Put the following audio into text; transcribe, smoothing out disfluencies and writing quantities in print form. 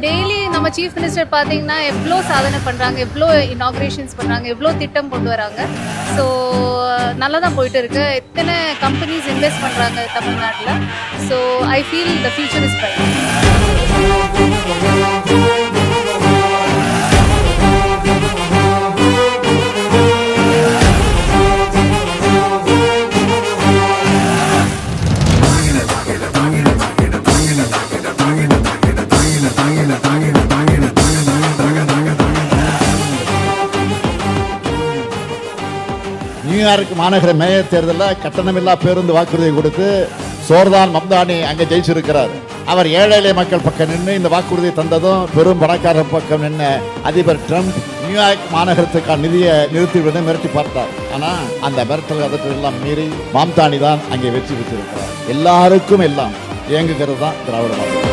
Daily நம்ம chief minister பார்த்தீங்கன்னா எவ்வளோ சாதனை பண்ணுறாங்க, எவ்வளோ இனாக்ரேஷன்ஸ் பண்ணுறாங்க, எவ்வளோ திட்டம் கொண்டு வராங்க. ஸோ நல்லா தான் போயிட்டு இருக்கு. எத்தனை கம்பெனிஸ் இன்வெஸ்ட் பண்ணுறாங்க தமிழ்நாட்டில். So I feel the future is bright. New York மாநகர மேயர் தேர்தலில் கட்டணமில்லா பேருந்து வாக்குறுதி கொடுத்து சோர்தான் மம்தானி அங்கே ஜெயிச்சிருக்கிறார். அவர் ஏழை எளிய மக்கள் பக்கம் நின்று இந்த வாக்குறுதி தந்ததும் பெரும் பணக்காரர் பக்கம் நின்று அதிபர் ட்ரம்ப் நியூயார்க் மாநகரத்துக்கான நிதியை நிறுத்திவிட மிரட்டி பார்த்தார். ஆனால் அந்த மிரட்டல் அதற்கு எல்லாம் மீறி மம்தானி தான் அங்கே வெற்றி பெற்றிருக்கிறார். எல்லாருக்கும் எல்லாம் இயங்குகிறது தான் திராவிட மாடல்.